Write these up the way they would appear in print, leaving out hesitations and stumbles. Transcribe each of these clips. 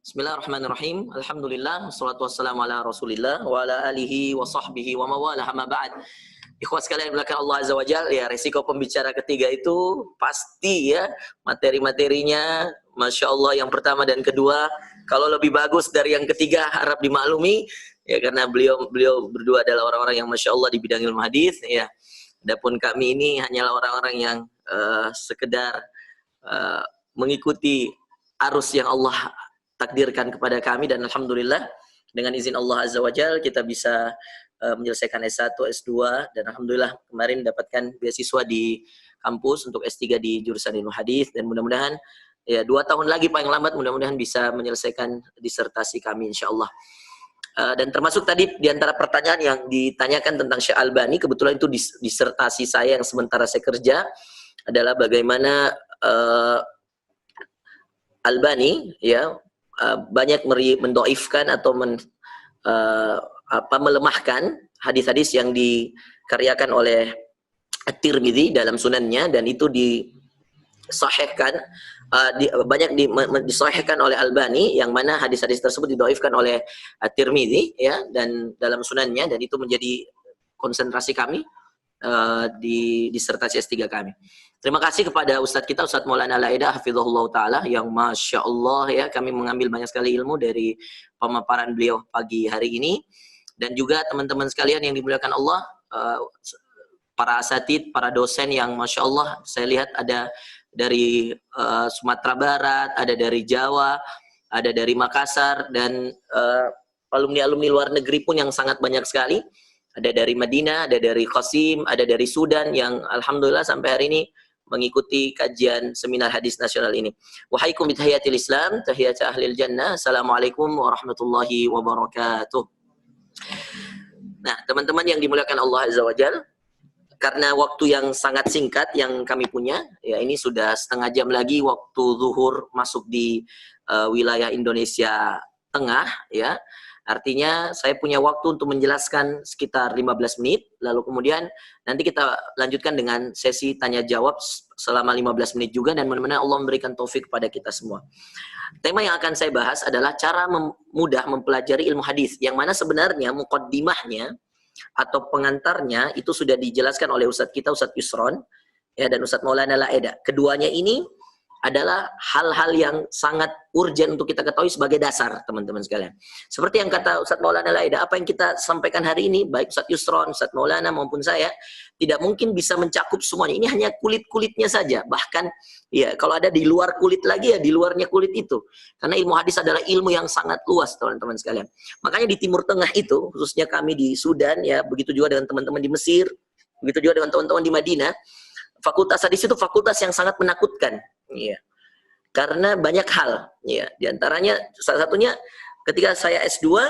Bismillahirrahmanirrahim. Alhamdulillah, wassalatu wassalamu ala Rasulillah wa ala alihi wa sahbihi wa mawalah, amma ba'd. Ikhwas sekalian belakang Allah Azza wa Jalla, ya resiko pembicara ketiga itu pasti ya materi-materinya Masya Allah yang pertama dan kedua kalau lebih bagus dari yang ketiga harap dimaklumi ya karena beliau berdua adalah orang-orang yang Masya Allah di bidang ilmu hadis ya. Adapun kami ini hanyalah orang-orang yang sekedar mengikuti arus yang Allah takdirkan kepada kami dan alhamdulillah dengan izin Allah Azza wa Jalla kita bisa menyelesaikan S1, S2 dan alhamdulillah kemarin mendapatkan beasiswa di kampus untuk S3 di jurusan ilmu hadis dan mudah-mudahan ya 2 tahun lagi paling lambat mudah-mudahan bisa menyelesaikan disertasi kami insyaallah. Dan termasuk tadi diantara pertanyaan yang ditanyakan tentang Syekh Albani, kebetulan itu disertasi saya yang sementara saya kerja adalah bagaimana Albani ya banyak mendoifkan atau melemahkan hadis-hadis yang dikaryakan oleh At-Tirmidzi dalam sunannya dan itu disahihkan disahihkan oleh Albani yang mana hadis-hadis tersebut didoifkan oleh At-Tirmidzi ya dan dalam sunannya dan itu menjadi konsentrasi kami di disertasi S3 kami. Terima kasih kepada Ustadz kita, Ustadz Maulana Al-Aida Hafizahullah Ta'ala yang Masya Allah ya kami mengambil banyak sekali ilmu dari pemaparan beliau pagi hari ini dan juga teman-teman sekalian yang dimuliakan Allah para asatid, para dosen yang Masya Allah saya lihat ada dari Sumatera Barat, ada dari Jawa, ada dari Makassar dan alumni-alumni luar negeri pun yang sangat banyak sekali. Ada dari Madinah, ada dari Qasim, ada dari Sudan yang alhamdulillah sampai hari ini mengikuti kajian seminar hadis nasional ini. Wahaikum bitahiyatil Islam, tahiyat ahlil jannah. Assalamualaikum warahmatullahi wabarakatuh. Nah, teman-teman yang dimuliakan Allah Azza wa Jalla, karena waktu yang sangat singkat yang kami punya, ya ini sudah setengah jam lagi waktu zuhur masuk di wilayah Indonesia Tengah, ya. Artinya saya punya waktu untuk menjelaskan sekitar 15 menit, lalu kemudian nanti kita lanjutkan dengan sesi tanya jawab selama 15 menit juga dan mudah-mudahan Allah memberikan taufik kepada kita semua. Tema yang akan saya bahas adalah cara mudah mempelajari ilmu hadis, yang mana sebenarnya muqaddimahnya atau pengantarnya itu sudah dijelaskan oleh Ustadz kita, Ustadz Yusron ya, dan Ustadz Maulana Al-Aida. Keduanya ini adalah hal-hal yang sangat urgent untuk kita ketahui sebagai dasar teman-teman sekalian. Seperti yang kata Ustadz Maulana Al-Aida, apa yang kita sampaikan hari ini, baik Ustadz Yusron, Ustadz Maulana maupun saya, tidak mungkin bisa mencakup semuanya. Ini hanya kulit-kulitnya saja. Bahkan ya kalau ada di luar kulit lagi ya di luarnya kulit itu. Karena ilmu hadis adalah ilmu yang sangat luas teman-teman sekalian. Makanya di Timur Tengah itu, khususnya kami di Sudan ya, begitu juga dengan teman-teman di Mesir, begitu juga dengan teman-teman di Madinah, fakultas hadis itu fakultas yang sangat menakutkan. Iya. Karena banyak hal, ya. Di antaranya salah satunya ketika saya S2,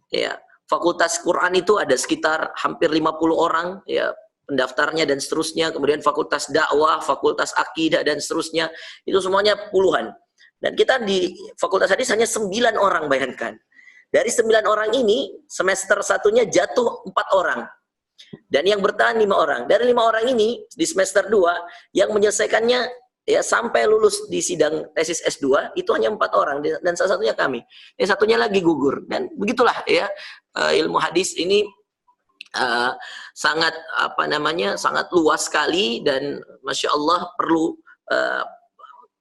ya, fakultas Quran itu ada sekitar hampir 50 orang, ya, pendaftarnya dan seterusnya. Kemudian fakultas dakwah, fakultas akidah dan seterusnya. Itu semuanya puluhan. Dan kita di fakultas hadis hanya 9 orang, bayangkan. Dari 9 orang ini, semester satunya jatuh 4 orang. Dan yang bertahan 5 orang. Dari 5 orang ini, di semester 2, yang menyelesaikannya ya sampai lulus di sidang tesis S2 itu hanya 4 orang dan salah satunya kami. Yang satunya lagi gugur dan begitulah ya ilmu hadis ini sangat sangat luas sekali dan Masya Allah perlu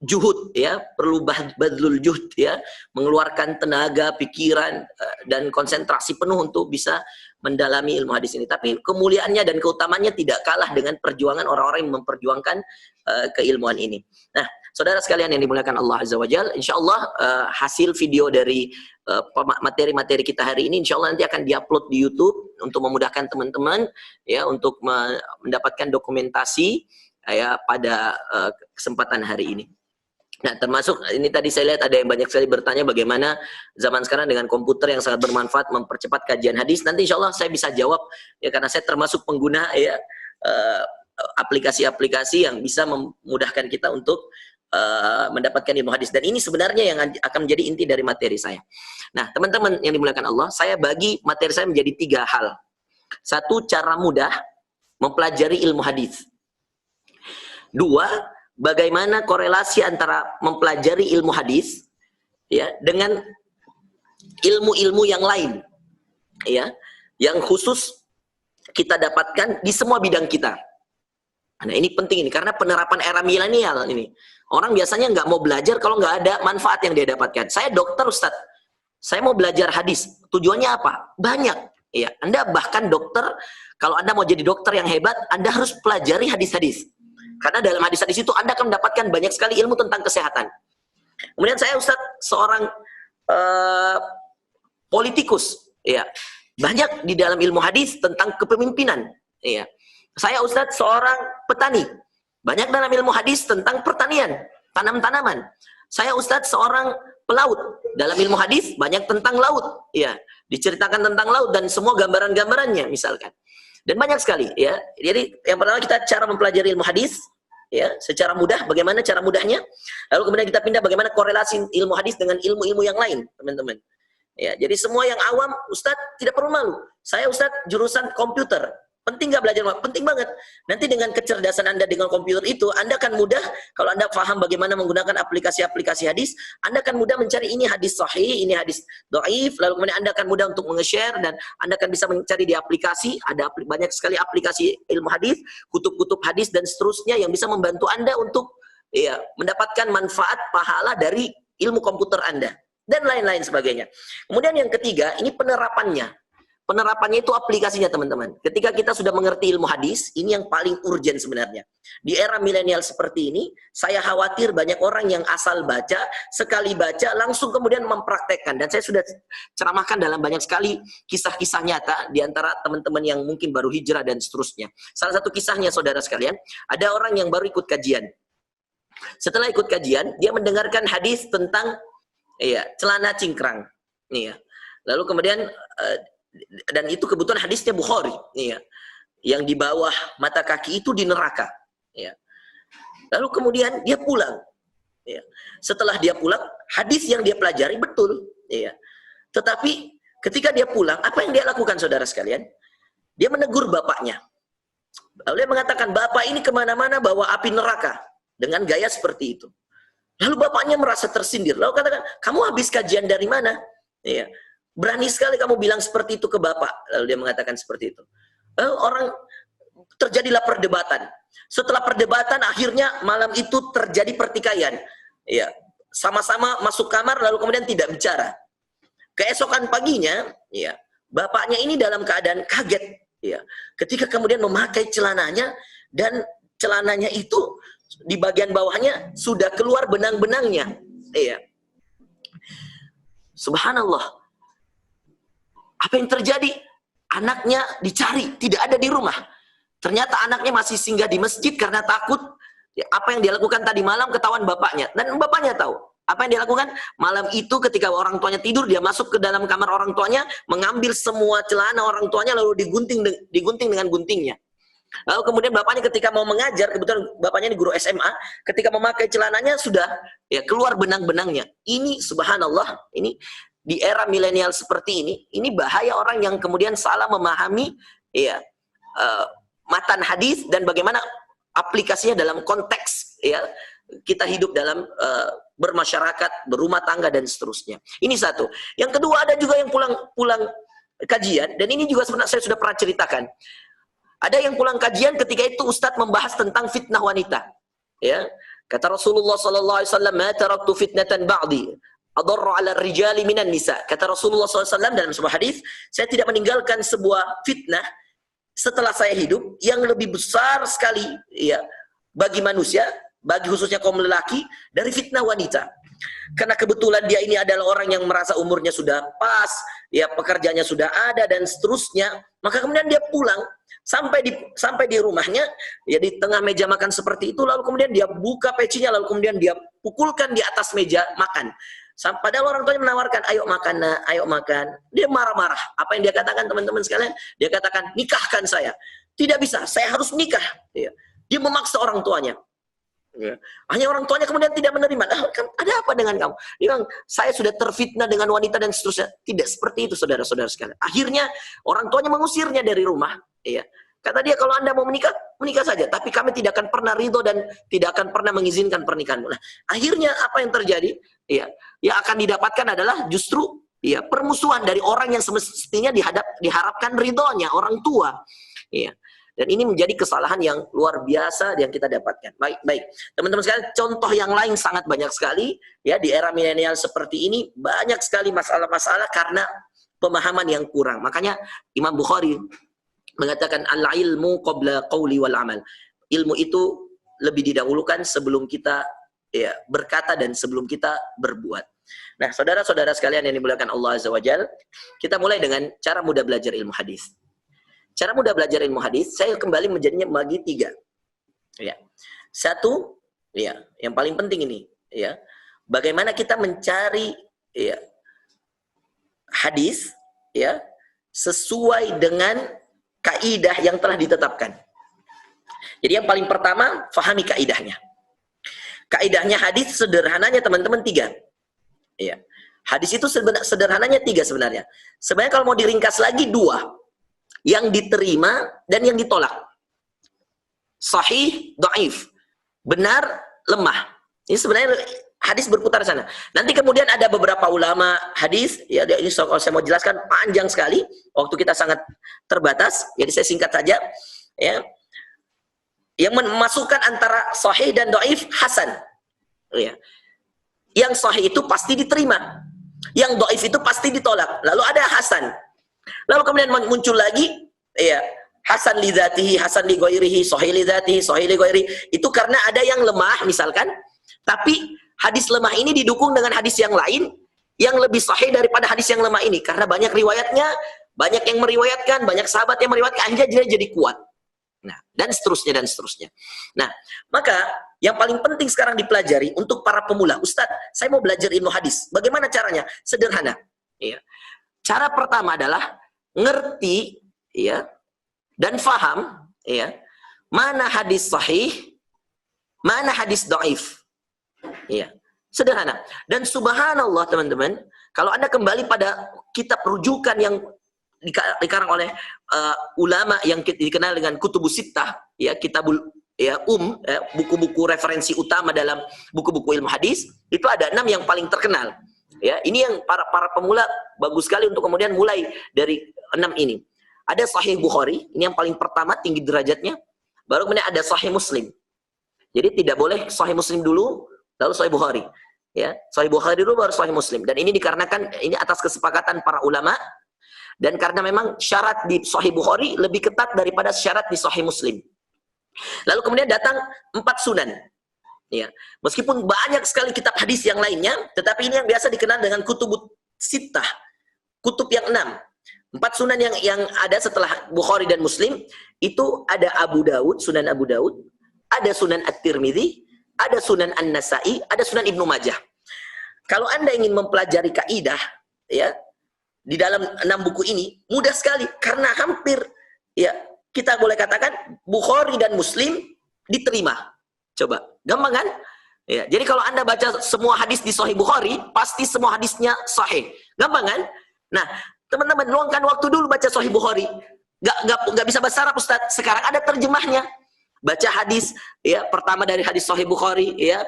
juhud ya, perlu badlul juhd ya, mengeluarkan tenaga, pikiran dan konsentrasi penuh untuk bisa mendalami ilmu hadis ini. Tapi kemuliaannya dan keutamaannya tidak kalah dengan perjuangan orang-orang yang memperjuangkan keilmuan ini. Nah, saudara sekalian yang dimuliakan Allah Azza wa Jalla, insyaallah hasil video dari materi-materi kita hari ini insyaallah nanti akan diupload di YouTube untuk memudahkan teman-teman ya untuk mendapatkan dokumentasi ya pada kesempatan hari ini. Nah, termasuk ini tadi saya lihat ada yang banyak sekali bertanya bagaimana zaman sekarang dengan komputer yang sangat bermanfaat mempercepat kajian hadis. Nanti insya Allah saya bisa jawab ya karena saya termasuk pengguna ya aplikasi-aplikasi yang bisa memudahkan kita untuk mendapatkan ilmu hadis. Dan ini sebenarnya yang akan menjadi inti dari materi saya. Nah, teman-teman yang dimuliakan Allah, saya bagi materi saya menjadi 3 hal. 1, cara mudah mempelajari ilmu hadis. 2, bagaimana korelasi antara mempelajari ilmu hadis ya dengan ilmu-ilmu yang lain, ya, yang khusus kita dapatkan di semua bidang kita. Nah ini penting ini, karena penerapan era milenial ini, orang biasanya nggak mau belajar kalau nggak ada manfaat yang dia dapatkan. Saya dokter Ustadz, saya mau belajar hadis, tujuannya apa? Banyak, ya. Anda bahkan dokter, kalau Anda mau jadi dokter yang hebat, Anda harus pelajari hadis-hadis. Karena dalam hadis-hadis itu Anda akan mendapatkan banyak sekali ilmu tentang kesehatan. Kemudian saya Ustadz seorang politikus, ya, banyak di dalam ilmu hadis tentang kepemimpinan, ya. Saya Ustadz seorang petani, banyak dalam ilmu hadis tentang pertanian, tanam-tanaman. Saya Ustadz seorang pelaut, dalam ilmu hadis banyak tentang laut, ya, diceritakan tentang laut dan semua gambaran-gambarannya misalkan. Dan banyak sekali, ya. Jadi yang pertama kita cara mempelajari ilmu hadis, ya, secara mudah. Bagaimana cara mudahnya? Lalu kemudian kita pindah bagaimana korelasi ilmu hadis dengan ilmu-ilmu yang lain, teman-teman. Ya, jadi semua yang awam, Ustadz tidak perlu malu. Saya Ustadz jurusan komputer. Penting nggak belajar? Penting banget. Nanti dengan kecerdasan Anda dengan komputer itu, Anda akan mudah, kalau Anda paham bagaimana menggunakan aplikasi-aplikasi hadis, Anda akan mudah mencari ini hadis sahih, ini hadis dhaif, lalu kemudian Anda akan mudah untuk nge-share, dan Anda akan bisa mencari di aplikasi, ada banyak sekali aplikasi ilmu hadis, kutub-kutub hadis, dan seterusnya yang bisa membantu Anda untuk, ya, mendapatkan manfaat pahala dari ilmu komputer Anda, dan lain-lain sebagainya. Kemudian yang ketiga, ini penerapannya. Penerapannya itu aplikasinya, teman-teman. Ketika kita sudah mengerti ilmu hadis, ini yang paling urgent sebenarnya. Di era milenial seperti ini, saya khawatir banyak orang yang asal baca, sekali baca, langsung kemudian mempraktekkan. Dan saya sudah ceramahkan dalam banyak sekali kisah-kisah nyata, di antara teman-teman yang mungkin baru hijrah dan seterusnya. Salah satu kisahnya, saudara sekalian, ada orang yang baru ikut kajian. Setelah ikut kajian, dia mendengarkan hadis tentang, ya, celana cingkrang. Ya. Lalu kemudian, dan itu kebetulan hadisnya Bukhari, ya, yang di bawah mata kaki itu di neraka, ya. Lalu kemudian dia pulang, ya. Setelah dia pulang, hadis yang dia pelajari betul, ya. Tetapi ketika dia pulang, apa yang dia lakukan, saudara sekalian? Dia menegur bapaknya. Lalu dia mengatakan, bapak ini kemana-mana bawa api neraka, dengan gaya seperti itu. Lalu bapaknya merasa tersindir. Lalu katakan, kamu habis kajian dari mana? Ya. Berani sekali kamu bilang seperti itu ke bapak. Lalu dia mengatakan seperti itu. Terjadilah perdebatan. Setelah perdebatan, akhirnya malam itu terjadi pertikaian. Ya, sama-sama masuk kamar lalu kemudian tidak bicara. Keesokan paginya, ya, bapaknya ini dalam keadaan kaget. Ya, ketika kemudian memakai celananya, dan celananya itu di bagian bawahnya sudah keluar benang-benangnya. Ya. Subhanallah. Apa yang terjadi? Anaknya dicari, tidak ada di rumah. Ternyata anaknya masih singgah di masjid karena takut apa yang dia lakukan tadi malam ketahuan bapaknya. Dan bapaknya tahu. Apa yang dia lakukan? Malam itu ketika orang tuanya tidur, dia masuk ke dalam kamar orang tuanya, mengambil semua celana orang tuanya, lalu digunting dengan guntingnya. Lalu kemudian bapaknya ketika mau mengajar, kebetulan bapaknya ini guru SMA, ketika memakai celananya sudah, ya, keluar benang-benangnya. Ini subhanallah, ini di era milenial seperti ini bahaya orang yang kemudian salah memahami, ya, matan hadis dan bagaimana aplikasinya dalam konteks, ya, kita hidup dalam bermasyarakat, berumah tangga dan seterusnya. Ini satu. Yang kedua, ada juga yang pulang kajian, dan ini juga sebenarnya saya sudah pernah ceritakan. Ada yang pulang kajian ketika itu Ustadz membahas tentang fitnah wanita. Ya, kata Rasulullah SAW, "Ma taraktu fitnatan ba'di adarru 'ala rijali minan nisa." Kata Rasulullah SAW dalam sebuah hadis, saya tidak meninggalkan sebuah fitnah setelah saya hidup yang lebih besar sekali, ya, bagi manusia, bagi khususnya kaum lelaki, dari fitnah wanita. Karena kebetulan dia ini adalah orang yang merasa umurnya sudah pas, ya, pekerjaannya sudah ada dan seterusnya, maka kemudian dia pulang sampai di rumahnya, ya, di tengah meja makan seperti itu, lalu kemudian dia buka pecinya, lalu kemudian dia pukulkan di atas meja makan. Padahal orang tuanya menawarkan, ayo makan nak, ayo makan. Dia marah-marah. Apa yang dia katakan, teman-teman sekalian? Dia katakan, nikahkan saya. Tidak bisa, saya harus nikah. Ya. Dia memaksa orang tuanya. Ya. Hanya orang tuanya kemudian tidak menerima. Ada apa dengan kamu? Dia bilang, saya sudah terfitnah dengan wanita dan seterusnya. Tidak seperti itu, saudara-saudara sekalian. Akhirnya orang tuanya mengusirnya dari rumah. Ya. Kata dia, kalau Anda mau menikah, menikah saja. Tapi kami tidak akan pernah ridho dan tidak akan pernah mengizinkan pernikahanmu. Nah, akhirnya apa yang terjadi? Ya, yang akan didapatkan adalah justru ya permusuhan dari orang yang semestinya diharapkan ridhonya, orang tua. Ya. Dan ini menjadi kesalahan yang luar biasa yang kita dapatkan. Baik. Teman-teman sekalian, contoh yang lain sangat banyak sekali. Ya, di era milenial seperti ini, banyak sekali masalah-masalah karena pemahaman yang kurang. Makanya Imam Bukhari mengatakan al-ilmu qabla qawli wal amal. Ilmu itu lebih didahulukan sebelum kita ya berkata dan sebelum kita berbuat. Nah, saudara-saudara sekalian yang dimuliakan Allah Azza wa Jalla, kita mulai dengan cara mudah belajar ilmu hadis. Cara mudah belajar ilmu hadis, saya kembali menjadinya bagi 3. Ya. 1, ya, yang paling penting ini, ya. Bagaimana kita mencari ya hadis ya sesuai dengan kaidah yang telah ditetapkan. Jadi yang paling pertama, fahami kaidahnya. Kaidahnya hadis sederhananya teman-teman 3. Ya. Hadis itu sederhananya 3 sebenarnya. Sebenarnya kalau mau diringkas lagi 2. Yang diterima dan yang ditolak. Sahih, dhaif. Benar, lemah. Ini sebenarnya hadis berputar di sana. Nanti kemudian ada beberapa ulama hadis, ya ini kalau saya mau jelaskan panjang sekali, waktu kita sangat terbatas, jadi saya singkat saja, ya. Yang memasukkan antara sahih dan dhaif hasan. Ya. Yang sahih itu pasti diterima. Yang dhaif itu pasti ditolak. Lalu ada hasan. Lalu kemudian muncul lagi, ya, hasan li dzatihi, hasan li ghairihi, sahih li dzatihi, sahih li ghairihi. Itu karena ada yang lemah misalkan, tapi hadis lemah ini didukung dengan hadis yang lain yang lebih sahih daripada hadis yang lemah ini karena banyak riwayatnya, banyak yang meriwayatkan, banyak sahabat yang meriwayatkan, akhirnya jadi kuat. Nah, dan seterusnya dan seterusnya. Nah, maka yang paling penting sekarang dipelajari untuk para pemula, Ustadz, saya mau belajar ilmu hadis. Bagaimana caranya? Sederhana. Ya. Cara pertama adalah ngerti, ya, dan faham, ya, mana hadis sahih, mana hadis dhaif. Iya, sederhana. Dan subhanallah teman-teman, kalau Anda kembali pada kitab rujukan yang dikarang oleh ulama yang dikenal dengan Kutubus Sittah, ya, kitabul ya buku-buku referensi utama dalam buku-buku ilmu hadis, itu ada 6 yang paling terkenal. Ya, ini yang para pemula bagus sekali untuk kemudian mulai dari 6 ini. Ada Sahih Bukhari, ini yang paling pertama tinggi derajatnya, baru kemudian ada Sahih Muslim. Jadi tidak boleh Sahih Muslim dulu, lalu Sahih Bukhari. Ya, Sahih Bukhari dulu baru Sahih Muslim. Dan ini dikarenakan ini atas kesepakatan para ulama dan karena memang syarat di Sahih Bukhari lebih ketat daripada syarat di Sahih Muslim. Lalu kemudian datang 4 sunan. Ya, meskipun banyak sekali kitab hadis yang lainnya, tetapi ini yang biasa dikenal dengan Kutubus Sittah, kutub yang 6. 4 sunan yang ada setelah Bukhari dan Muslim itu ada Abu Daud, Sunan Abu Daud, ada Sunan At-Tirmidzi, ada Sunan An-Nasa'i, ada Sunan Ibnu Majah. Kalau Anda ingin mempelajari kaidah, ya, di dalam 6 buku ini mudah sekali karena hampir, ya, kita boleh katakan Bukhari dan Muslim diterima. Coba, gampang kan? Ya, jadi kalau Anda baca semua hadis di Sahih Bukhari, pasti semua hadisnya sahih. Gampang kan? Nah, teman-teman luangkan waktu dulu baca Sahih Bukhari. Nggak bisa bahasa Arab, Ustaz. Sekarang ada terjemahnya. Baca hadis, ya, pertama dari hadis Sahih Bukhari, ya.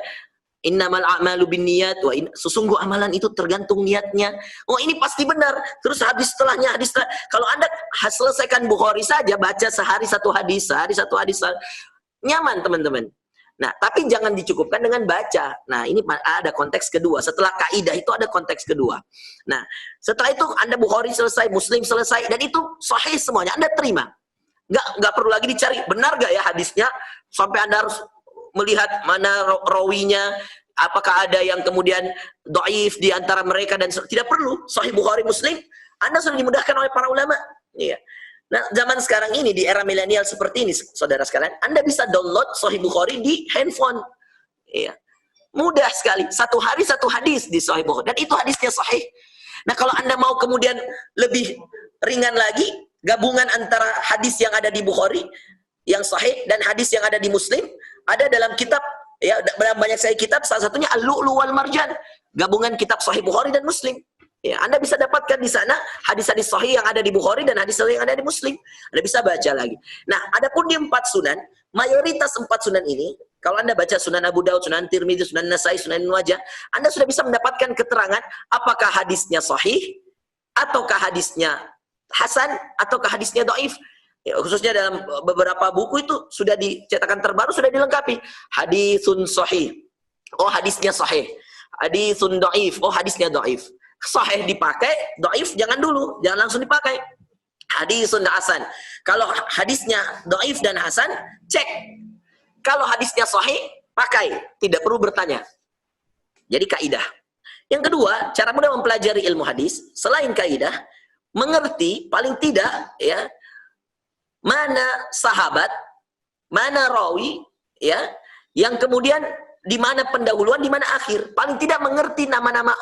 Innamal a'malu binniyat, sesungguh amalan itu tergantung niatnya. Oh, ini pasti benar. Terus habis setelahnya kalau Anda selesaikan Bukhari saja, baca sehari satu hadis, nyaman teman-teman. Nah, tapi jangan dicukupkan dengan baca. Nah, ini ada konteks kedua. Setelah kaidah itu ada konteks kedua. Nah, setelah itu Anda Bukhari selesai, Muslim selesai, dan itu sahih semuanya. Anda terima. Nggak perlu lagi dicari, benar nggak ya hadisnya? Sampai Anda harus melihat mana rawinya, apakah ada yang kemudian dhaif di antara mereka, dan tidak perlu. Sahih Bukhari, Muslim, Anda sudah dimudahkan oleh para ulama. Iya. Nah, zaman sekarang ini di era milenial seperti ini, saudara sekalian, Anda bisa download Sahih Bukhari di handphone. Iya. Mudah sekali. Satu hari satu hadis di Sahih Bukhari. Dan itu hadisnya sahih. Nah, kalau Anda mau kemudian lebih ringan lagi, gabungan antara hadis yang ada di Bukhari, yang sahih, dan hadis yang ada di Muslim, ada dalam kitab, ya, dalam banyak sekali kitab, salah satunya Al-Lu'lu' wal Marjan. Gabungan kitab Sahih Bukhari dan Muslim. Ya, Anda bisa dapatkan di sana hadis-hadis sahih yang ada di Bukhari dan hadis sahih yang ada di Muslim. Anda bisa baca lagi. Nah, adapun di 4 sunan, mayoritas 4 sunan ini, kalau Anda baca Sunan Abu Daud, Sunan Tirmidzi, Sunan Nasai, Sunan Ibnu Majah, Anda sudah bisa mendapatkan keterangan apakah hadisnya sahih, ataukah hadisnya hasan, ataukah hadisnya dhaif. Ya, khususnya dalam beberapa buku itu sudah dicetakan terbaru, sudah dilengkapi. Hadisun sahih, oh hadisnya sahih. Hadisun dhaif, oh hadisnya dhaif. Sahih dipakai, dhaif jangan dulu, jangan langsung dipakai. Hadisun hasan. Kalau hadisnya dhaif dan hasan, cek. Kalau hadisnya sahih, pakai, tidak perlu bertanya. Jadi kaidah. Yang kedua, cara mudah mempelajari ilmu hadis selain kaidah, mengerti paling tidak ya mana sahabat, mana rawi ya, yang kemudian di mana pendahuluan, di mana akhir. Paling tidak mengerti nama-nama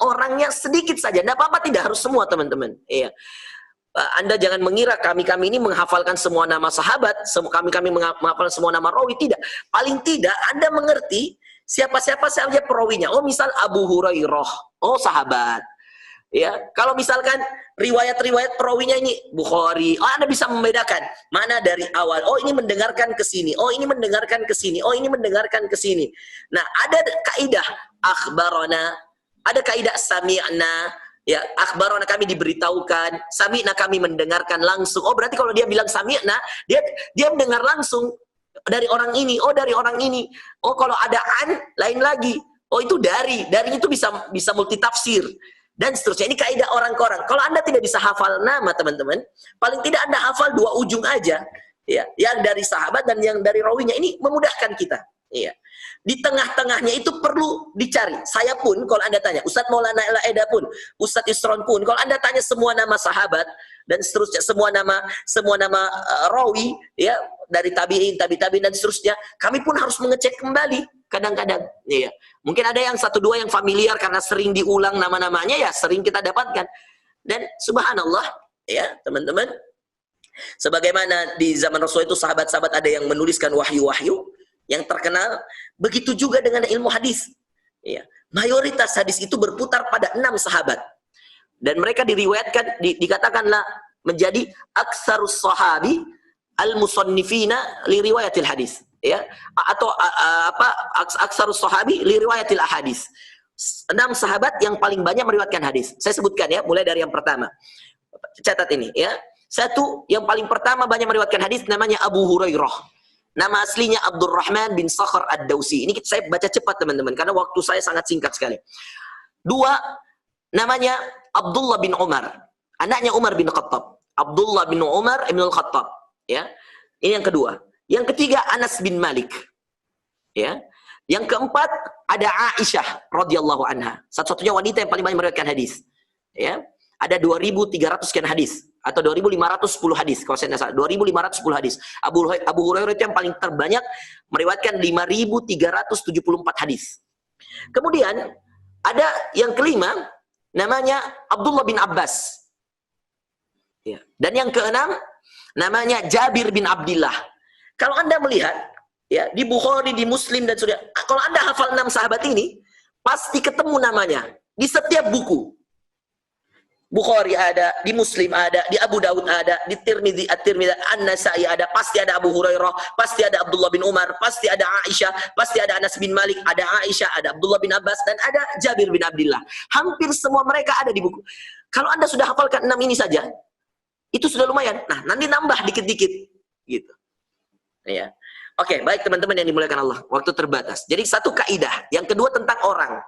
orangnya sedikit saja, tidak apa-apa, tidak harus semua teman-teman. Iya. Anda jangan mengira kami ini menghafalkan semua nama sahabat, kami menghafalkan semua nama rawi, tidak. Paling tidak Anda mengerti siapa-siapa saja perawinya. Oh, misal Abu Hurairah, oh sahabat. Ya, kalau misalkan riwayat-riwayat perawinya ini Bukhari, oh Anda bisa membedakan mana dari awal. Oh, ini mendengarkan ke sini. Oh, ini mendengarkan ke sini. Oh, ini mendengarkan ke sini. Nah, ada kaidah akhbarana, ada kaidah sami'na, ya, akhbarana kami diberitahukan, sami'na kami mendengarkan langsung. Oh, berarti kalau dia bilang sami'na, dia mendengar langsung dari orang ini. Oh, dari orang ini. Oh, kalau ada an, lain lagi. Oh, itu dari itu bisa multitafsir dan seterusnya. Ini kaidah orang ke orang. Kalau Anda tidak bisa hafal nama, teman-teman, paling tidak Anda hafal 2 ujung aja, ya, yang dari sahabat dan yang dari rawinya. Ini memudahkan kita. Iya. Di tengah-tengahnya itu perlu dicari. Saya pun kalau Anda tanya, Ustadz Maulana Eda pun, Ustadz Isron pun, kalau Anda tanya semua nama sahabat dan seterusnya, semua nama rawi ya, dari tabi'in dan seterusnya, kami pun harus mengecek kembali kadang-kadang. Iya. Mungkin ada yang 1-2 yang familiar karena sering diulang nama-namanya, ya sering kita dapatkan. Dan subhanallah ya, teman-teman, sebagaimana di zaman Rasul itu sahabat-sahabat ada yang menuliskan wahyu-wahyu yang terkenal, begitu juga dengan ilmu hadis. Ya. Mayoritas hadis itu berputar pada 6 sahabat. Dan mereka diriwayatkan, dikatakanlah menjadi aksarus sahabi al-musannifina li riwayatil hadis. Ya, atau aksarus sahabi li riwayatil ahadis. 6 sahabat yang paling banyak meriwayatkan hadis. Saya sebutkan ya, mulai dari yang pertama. Catat ini ya. 1 yang paling pertama banyak meriwayatkan hadis namanya Abu Hurairah. Nama aslinya Abdurrahman bin Sakhr ad-Dausi. Ini saya baca cepat teman-teman karena waktu saya sangat singkat sekali. 2 namanya Abdullah bin Umar, anaknya Umar bin Khattab. Abdullah bin Umar ibn al-Khattab, ya. Ini yang kedua. Yang ketiga Anas bin Malik. Ya. Yang keempat ada Aisyah radhiyallahu anha, satu-satunya wanita yang paling banyak meriwayatkan hadis. Ya. Ada 2.300 sekian hadis atau 2.510 hadis kalau saya tidak salah, 2.510 hadis. Abu Hurairah itu yang paling terbanyak meriwayatkan 5.374 hadis. Kemudian ada yang kelima namanya Abdullah bin Abbas. Ya. Dan yang keenam namanya Jabir bin Abdullah. Kalau Anda melihat ya di Bukhari, di Muslim dan sudah, kalau Anda hafal 6 sahabat ini, pasti ketemu namanya di setiap buku. Bukhari ada, di Muslim ada, di Abu Daud ada, di Tirmidzi, At-Tirmidzi, An-Nasai ada, pasti ada Abu Hurairah, pasti ada Abdullah bin Umar, pasti ada Aisyah, pasti ada Anas bin Malik, ada Aisyah, ada Abdullah bin Abbas, dan ada Jabir bin Abdullah. Hampir semua mereka ada di buku. Kalau Anda sudah hafalkan 6 ini saja, itu sudah lumayan. Nah, nanti nambah dikit-dikit gitu. Ya. Oke, baik teman-teman yang dimuliakan Allah. Waktu terbatas. Jadi satu kaidah. Yang kedua tentang orang.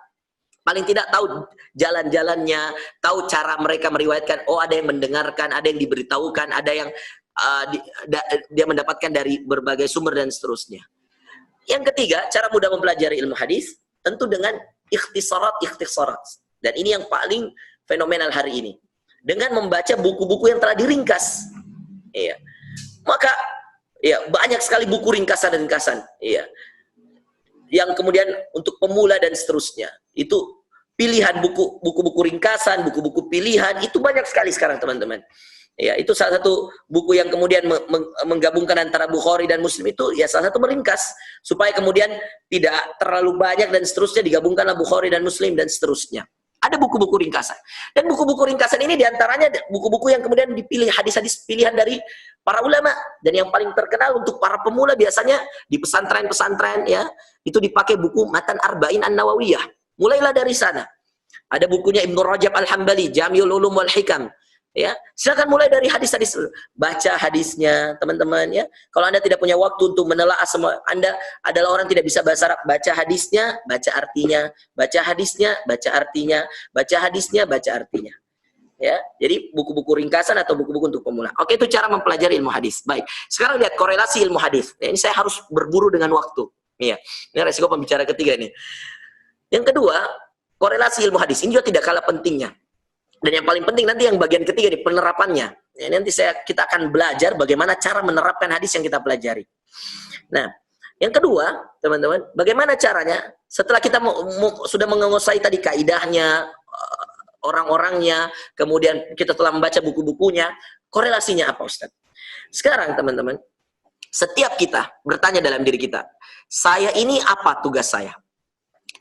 Paling tidak tahu jalan-jalannya, tahu cara mereka meriwayatkan. Oh, ada yang mendengarkan, ada yang diberitahukan, ada yang dia mendapatkan dari berbagai sumber dan seterusnya. Yang ketiga, cara mudah mempelajari ilmu hadis tentu dengan ikhtisarat. Dan ini yang paling fenomenal hari ini. Dengan membaca buku-buku yang telah diringkas. Iya. Maka ya banyak sekali buku ringkasan. Iya. Yang kemudian untuk pemula dan seterusnya. Itu pilihan buku-buku ringkasan, buku-buku pilihan, itu banyak sekali sekarang teman-teman. Ya, itu salah satu buku yang kemudian menggabungkan antara Bukhari dan Muslim itu ya salah satu meringkas supaya kemudian tidak terlalu banyak dan seterusnya digabungkanlah Bukhari dan Muslim dan seterusnya. Ada buku-buku ringkasan. Dan buku-buku ringkasan ini diantaranya buku-buku yang kemudian dipilih hadis-hadis pilihan dari para ulama. Dan yang paling terkenal untuk para pemula biasanya di pesantren-pesantren ya, itu dipakai buku Matan Arba'in An-Nawawiyah. Mulailah dari sana. Ada bukunya Ibnu Rajab Al-Hambali, Jami'ul Ulum wal Hikam. Ya, silakan mulai dari hadis-hadis, baca hadisnya teman-teman ya. Kalau Anda tidak punya waktu untuk menelaah semua, Anda adalah orang tidak bisa bahasa Arab, baca hadisnya, baca artinya, baca hadisnya, baca artinya, baca hadisnya, baca artinya. Ya, jadi buku-buku ringkasan atau buku-buku untuk pemula. Oke, itu cara mempelajari ilmu hadis. Baik, sekarang lihat korelasi ilmu hadis. Ya, ini saya harus berburu dengan waktu. Iya, ini resiko pembicara ketiga ini. Yang kedua, korelasi ilmu hadis ini juga tidak kalah pentingnya. Dan yang paling penting nanti yang bagian ketiga nih, penerapannya. Ya, nanti kita akan belajar bagaimana cara menerapkan hadis yang kita pelajari. Nah, yang kedua, teman-teman, bagaimana caranya setelah kita sudah menguasai tadi kaidahnya, orang-orangnya, kemudian kita telah membaca buku-bukunya, korelasinya apa, Ustaz? Sekarang, teman-teman, setiap kita bertanya dalam diri kita, saya ini apa tugas saya?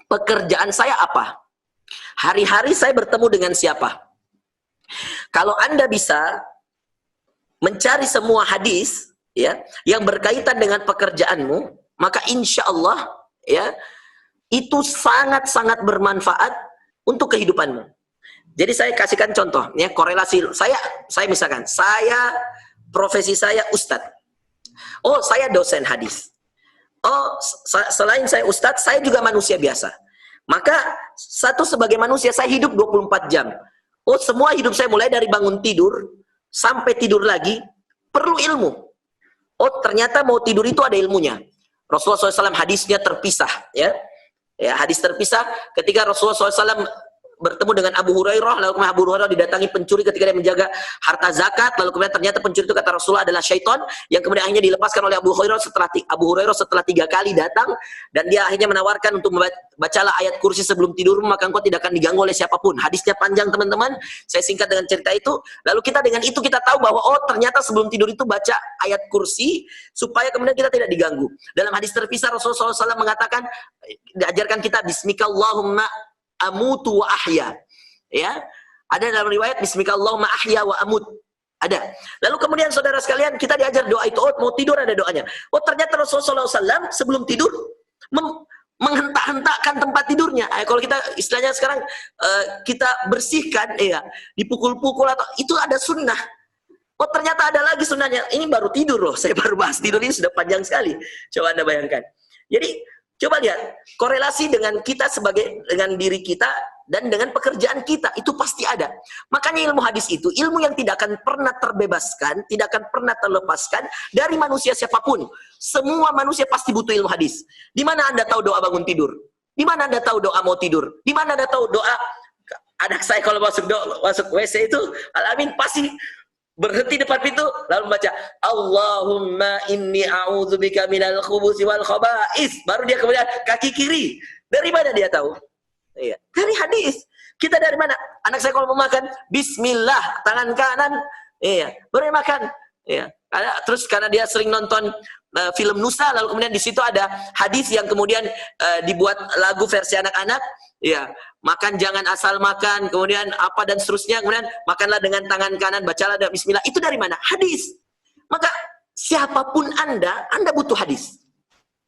Pekerjaan saya apa? Hari-hari saya bertemu dengan siapa? Kalau Anda bisa mencari semua hadis ya yang berkaitan dengan pekerjaanmu, maka insya Allah ya itu sangat-sangat bermanfaat untuk kehidupanmu. Jadi saya kasihkan contoh ya, korelasi saya misalkan saya profesi saya ustadz. Oh, saya dosen hadis. Oh, selain saya ustadz, saya juga manusia biasa. Maka satu sebagai manusia saya hidup 24 jam. Oh, semua hidup saya mulai dari bangun tidur sampai tidur lagi perlu ilmu. Oh, ternyata mau tidur itu ada ilmunya. Rasulullah SAW hadisnya terpisah, ya. Ya, hadis terpisah ketika Rasulullah SAW bertemu dengan Abu Hurairah, lalu kemudian Abu Hurairah didatangi pencuri ketika dia menjaga harta zakat, lalu kemudian ternyata pencuri itu kata Rasulullah adalah syaitan yang kemudian akhirnya dilepaskan oleh Abu Hurairah setelah 3 kali datang, dan dia akhirnya menawarkan untuk bacalah ayat kursi sebelum tidur maka engkau tidak akan diganggu oleh siapapun. Hadisnya panjang teman-teman, saya singkat dengan cerita itu. Lalu kita dengan itu kita tahu bahwa oh ternyata sebelum tidur itu baca ayat kursi supaya kemudian kita tidak diganggu. Dalam hadis terpisah Rasulullah SAW mengatakan, diajarkan kita bismikallahumma amutu wa ahya. Ya. Ada dalam riwayat bismikallahumma ahya wa amut. Ada. Lalu kemudian saudara sekalian kita diajar doa itu. Oh, mau tidur ada doanya. Oh, ternyata Rasulullah SAW sebelum tidur menghentak-hentakkan tempat tidurnya. Kalau kita istilahnya sekarang kita bersihkan ya, dipukul-pukul atau itu ada sunnah. Oh, ternyata ada lagi sunnahnya. Ini baru tidur loh. Saya baru bahas tidur ini sudah panjang sekali. Coba Anda bayangkan. Jadi coba lihat korelasi dengan kita dengan diri kita dan dengan pekerjaan kita itu pasti ada. Makanya ilmu hadis itu ilmu yang tidak akan pernah terbebaskan, tidak akan pernah terlepaskan dari manusia siapapun. Semua manusia pasti butuh ilmu hadis. Di mana Anda tahu doa bangun tidur? Di mana Anda tahu doa mau tidur? Di mana Anda tahu doa anak saya kalau masuk WC itu alamin pasti berhenti depan pintu lalu baca Allahumma inni a'udzubika minal khubuthi wal khaba'is, baru dia kemudian kaki kiri. Dari mana dia tahu? Iya, dari hadis. Kita dari mana? Anak saya kalau mau makan bismillah, tangan kanan, iya, baru makan. Iya. Terus karena dia sering nonton film Nusa, lalu kemudian di situ ada hadis yang kemudian dibuat lagu versi anak-anak, ya, makan jangan asal makan, kemudian apa dan seterusnya, kemudian makanlah dengan tangan kanan, bacalah bismillah. Itu dari mana? Hadis. Maka siapapun Anda butuh hadis.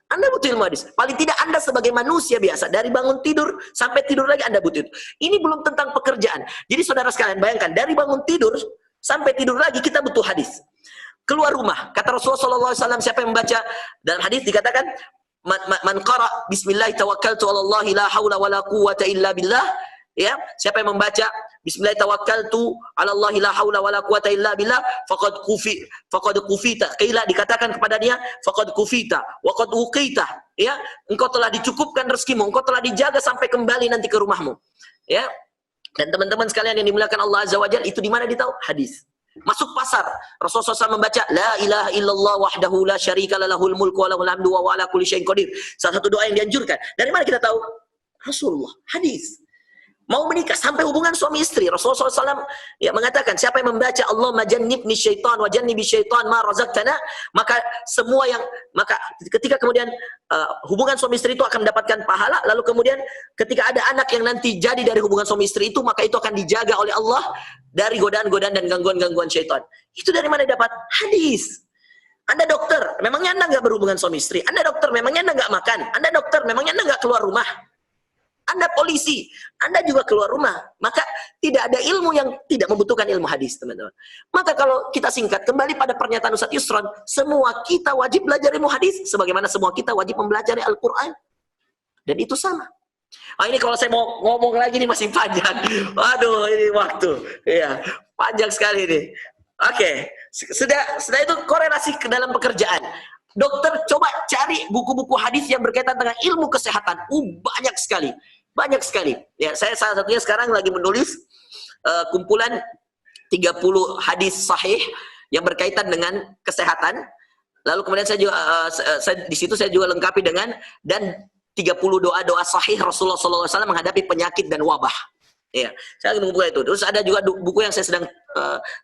Anda butuh ilmu hadis. Paling tidak Anda sebagai manusia biasa, dari bangun tidur sampai tidur lagi Anda butuh itu. Ini belum tentang pekerjaan. Jadi saudara sekalian bayangkan, dari bangun tidur sampai tidur lagi kita butuh hadis. Keluar rumah, kata Rasulullah SAW, siapa yang membaca dalam hadis dikatakan man qara bismillah tawakkaltu 'ala Allah la haula wala quwwata illa billah, ya, siapa yang membaca bismillah tawakkaltu 'ala Allah la haula wala quwwata illa billah faqad kufita, qila dikatakan kepada dia faqad kufita wa qad uqita, ya, engkau telah dicukupkan rezekimu, engkau telah dijaga sampai kembali nanti ke rumahmu, ya. Dan teman-teman sekalian yang dimuliakan Allah Azza wa Jalla, itu di mana ditahu? Hadis. Masuk pasar, Rasulullah SAW membaca la ilaha illallah wahdahu la syarika lahul mulku wa lahul hamdu wa ala kulli syai'in qadir. Salah satu doa yang dianjurkan. Dari mana kita tahu? Rasulullah, hadis. Mau menikah sampai hubungan suami istri. Rasulullah SAW ya mengatakan, siapa yang membaca Allah majannibni syaitan wa jannibi syaitan ma razaqtana, maka ketika kemudian hubungan suami istri itu akan mendapatkan pahala, lalu kemudian ketika ada anak yang nanti jadi dari hubungan suami istri itu, maka itu akan dijaga oleh Allah dari godaan-godaan dan gangguan-gangguan syaitan. Itu dari mana dapat? Hadis. Anda dokter, memangnya Anda nggak berhubungan suami istri? Anda dokter, memangnya Anda nggak makan? Anda dokter, memangnya Anda nggak keluar rumah? Anda polisi, Anda juga keluar rumah. Maka tidak ada ilmu yang tidak membutuhkan ilmu hadis, teman-teman. Maka kalau kita singkat, kembali pada pernyataan Ustaz Yusron, semua kita wajib belajar ilmu hadis, sebagaimana semua kita wajib mempelajari Al-Quran. Dan itu sama. Ini kalau saya mau ngomong lagi ini masih panjang. Waduh, ini waktu. Iya, panjang sekali ini. Oke, sudah itu korelasi ke dalam pekerjaan. Dokter, coba cari buku-buku hadis yang berkaitan dengan ilmu kesehatan. Banyak sekali. Banyak sekali. Ya, saya salah satunya sekarang lagi menulis kumpulan 30 hadis sahih yang berkaitan dengan kesehatan. Lalu kemudian saya juga di situ saya juga lengkapi dengan dan 30 doa-doa sahih Rasulullah SAW menghadapi penyakit dan wabah. Ya, saya lagi mengumpulkan itu. Terus ada juga buku yang saya sedang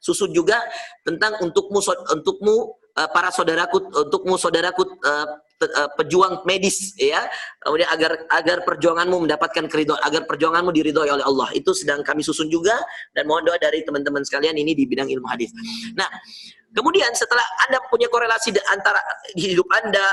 susun juga tentang untukmu para saudaraku, untukmu saudaraku pejuang medis, ya, kemudian agar perjuanganmu mendapatkan keridhaan, agar perjuanganmu diridhoi oleh Allah. Itu sedang kami susun juga, dan mohon doa dari teman-teman sekalian ini di bidang ilmu hadis. Nah, kemudian setelah Anda punya korelasi antara hidup Anda,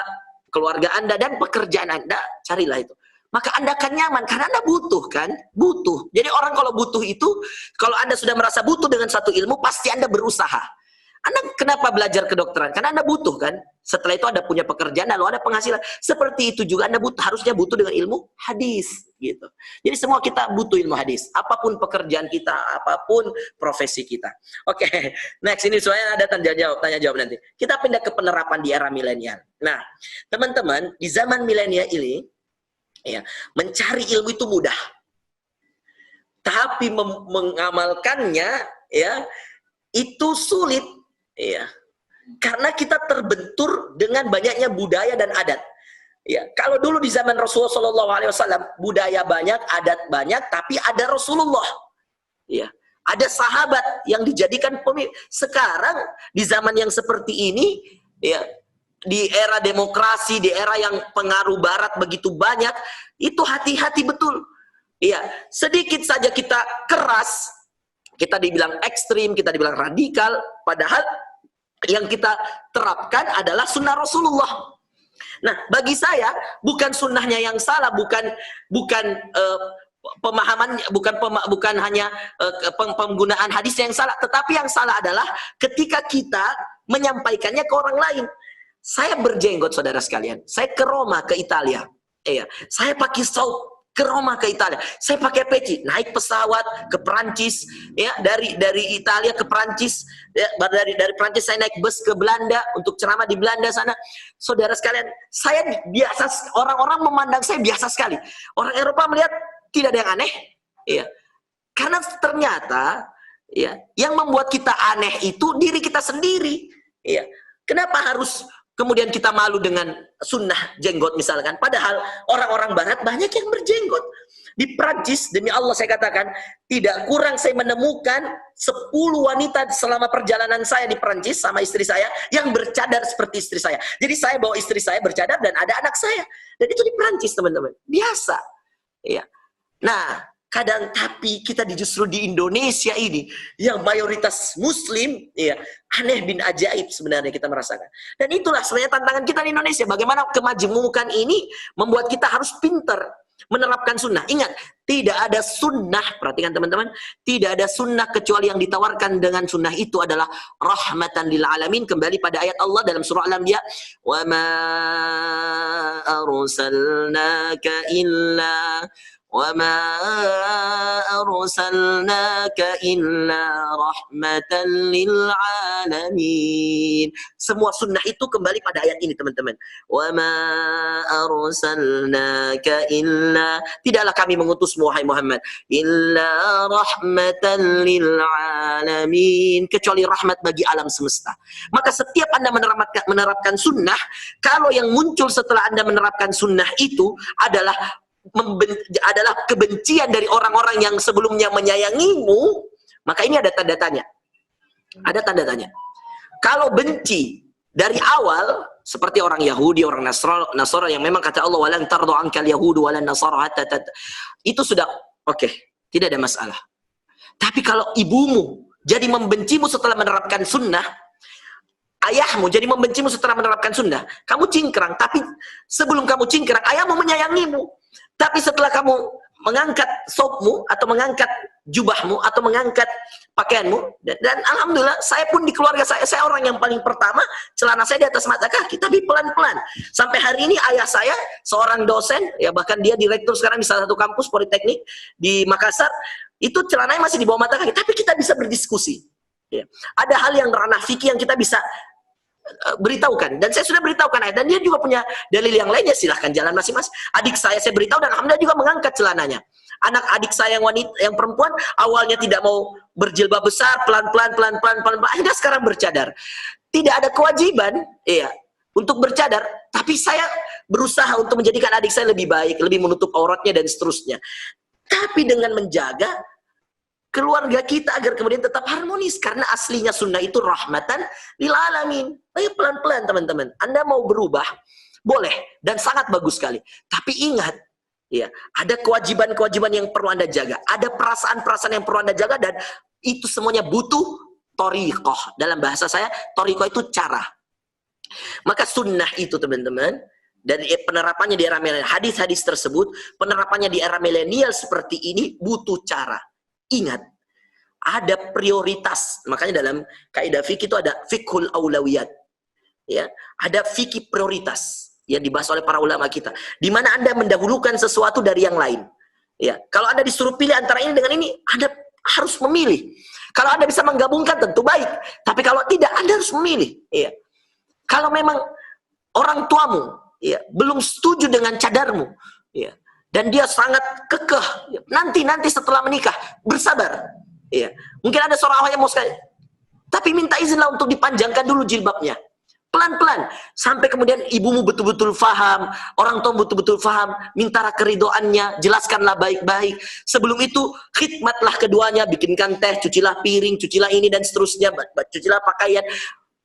keluarga Anda, dan pekerjaan Anda, carilah itu. Maka Anda akan nyaman, karena Anda butuh, kan? Butuh. Jadi orang kalau butuh itu, kalau Anda sudah merasa butuh dengan satu ilmu, pasti Anda berusaha. Anda kenapa belajar kedokteran? Karena Anda butuh, kan? Setelah itu Anda punya pekerjaan, lalu ada penghasilan. Seperti itu juga Anda harusnya butuh dengan ilmu hadis, gitu. Jadi semua kita butuh ilmu hadis. Apapun pekerjaan kita, apapun profesi kita. Oke, next ini soalnya ada tanya jawab nanti. Kita pindah ke penerapan di era milenial. Nah, teman-teman, di zaman milenial ini, ya, mencari ilmu itu mudah. Tapi mengamalkannya, ya, itu sulit. Ya, karena kita terbentur dengan banyaknya budaya dan adat. Ya, kalau dulu di zaman Rasulullah SAW budaya banyak, adat banyak, tapi ada Rasulullah. Ya, ada sahabat yang dijadikan pemimpin. Sekarang di zaman yang seperti ini, ya, di era demokrasi, di era yang pengaruh Barat begitu banyak, itu hati-hati betul. Ya, sedikit saja kita keras, kita dibilang ekstrim, kita dibilang radikal, padahal yang kita terapkan adalah sunnah Rasulullah. Nah, bagi saya bukan sunnahnya yang salah, bukan pemahaman, bukan hanya penggunaan hadisnya yang salah, tetapi yang salah adalah ketika kita menyampaikannya ke orang lain. Saya berjenggot, saudara sekalian. Saya ke Roma, ke Italia. Saya pakai saut ke Roma, ke Italia. Saya pakai peci, naik pesawat ke Perancis, ya, dari Italia ke Perancis, ya, dari Perancis saya naik bus ke Belanda untuk ceramah di Belanda sana. Saudara sekalian, saya biasa, orang-orang memandang saya biasa sekali. Orang Eropa melihat tidak ada yang aneh, ya. Karena ternyata, ya, yang membuat kita aneh itu diri kita sendiri, ya. Kenapa harus kemudian kita malu dengan sunnah jenggot misalkan. Padahal orang-orang Barat banyak yang berjenggot. Di Prancis, demi Allah saya katakan, tidak kurang saya menemukan 10 wanita selama perjalanan saya di Prancis sama istri saya yang bercadar seperti istri saya. Jadi saya bawa istri saya bercadar dan ada anak saya. Dan itu di Prancis, teman-teman. Biasa. Ya. Nah, tapi kita justru di Indonesia ini yang mayoritas muslim, ya, aneh bin ajaib sebenarnya kita merasakan. Dan itulah sebenarnya tantangan kita di Indonesia, bagaimana kemajemukan ini membuat kita harus pinter menerapkan sunnah. Ingat, tidak ada sunnah, perhatikan teman-teman, tidak ada sunnah kecuali yang ditawarkan dengan sunnah itu adalah rahmatan lil alamin. Kembali pada ayat Allah dalam surah Al-Anbiya, wa ma arsalnaka illa وَمَا أَرْسَلْنَاكَ إِلَّا رَحْمَةً لِلْعَالَمِينَ. Semua sunnah itu kembali pada ayat ini, teman-teman. وَمَا أَرْسَلْنَاكَ إِلَّا, tidaklah kami mengutus wahai Muhammad إِلَّا رَحْمَةً لِلْعَالَمِينَ, kecuali rahmat bagi alam semesta. Maka setiap Anda menerapkan sunnah, kalau yang muncul setelah Anda menerapkan sunnah itu adalah adalah kebencian dari orang-orang yang sebelumnya menyayangimu, maka ini ada tanda tanya. Ada tanda tanya. Kalau benci dari awal, seperti orang Yahudi, orang Nasara yang memang kata Allah, walan tardu ankal yahudu walan nasara hatta itu sudah oke, tidak ada masalah. Tapi kalau ibumu jadi membencimu setelah menerapkan sunnah, ayahmu jadi membencimu setelah menerapkan sunnah, kamu cingkrang, tapi sebelum kamu cingkrang, ayahmu menyayangimu. Tapi setelah kamu mengangkat sopmu, atau mengangkat jubahmu, atau mengangkat pakaianmu, dan alhamdulillah, saya pun di keluarga saya orang yang paling pertama, celana saya di atas mata kaki, tapi pelan-pelan. Sampai hari ini ayah saya, seorang dosen, ya bahkan dia direktur sekarang di salah satu kampus politeknik di Makassar, itu celananya masih di bawah mata kaki, tapi kita bisa berdiskusi. Ya. Ada hal yang ranah fikih yang kita bisa beritahukan, dan saya sudah beritahukan ayah, dan dia juga punya dalil yang lainnya, silahkan jalan masing-masing. Adik saya beritahu, dan alhamdulillah juga mengangkat celananya. Anak adik saya yang wanita, yang perempuan, awalnya tidak mau berjilbab besar, pelan-pelan, akhirnya sekarang bercadar. Tidak ada kewajiban, iya, untuk bercadar, tapi saya berusaha untuk menjadikan adik saya lebih baik, lebih menutup auratnya dan seterusnya. Tapi dengan menjaga keluarga kita agar kemudian tetap harmonis, karena aslinya sunnah itu rahmatan lil alamin. Ayo pelan-pelan teman-teman. Anda mau berubah, boleh dan sangat bagus sekali. Tapi ingat, ya, ada kewajiban-kewajiban yang perlu Anda jaga, ada perasaan-perasaan yang perlu Anda jaga, dan itu semuanya butuh thariqah. Dalam bahasa saya, thariqah itu cara. Maka sunnah itu teman-teman, dan penerapannya di era milenial, hadis-hadis tersebut, penerapannya di era milenial seperti ini butuh cara. Ingat, ada prioritas. Makanya dalam kaidah fikih itu ada fiqhul aulawiyat. Ya, ada fikih prioritas yang dibahas oleh para ulama kita. Di mana Anda mendahulukan sesuatu dari yang lain. Ya, kalau Anda disuruh pilih antara ini dengan ini, Anda harus memilih. Kalau Anda bisa menggabungkan tentu baik, tapi kalau tidak, Anda harus memilih. Ya. Kalau memang orang tuamu, ya, belum setuju dengan cadarmu, ya, dan dia sangat kekeh, nanti setelah menikah bersabar, ya. Mungkin ada seorang awak yang mau sekali, tapi minta izinlah untuk dipanjangkan dulu jilbabnya, pelan-pelan, sampai kemudian ibumu betul-betul faham, orang tua betul-betul faham, mintalah keridoannya, jelaskanlah baik-baik. Sebelum itu khidmatlah keduanya, bikinkan teh, cucilah piring, cucilah ini dan seterusnya, cucilah pakaian.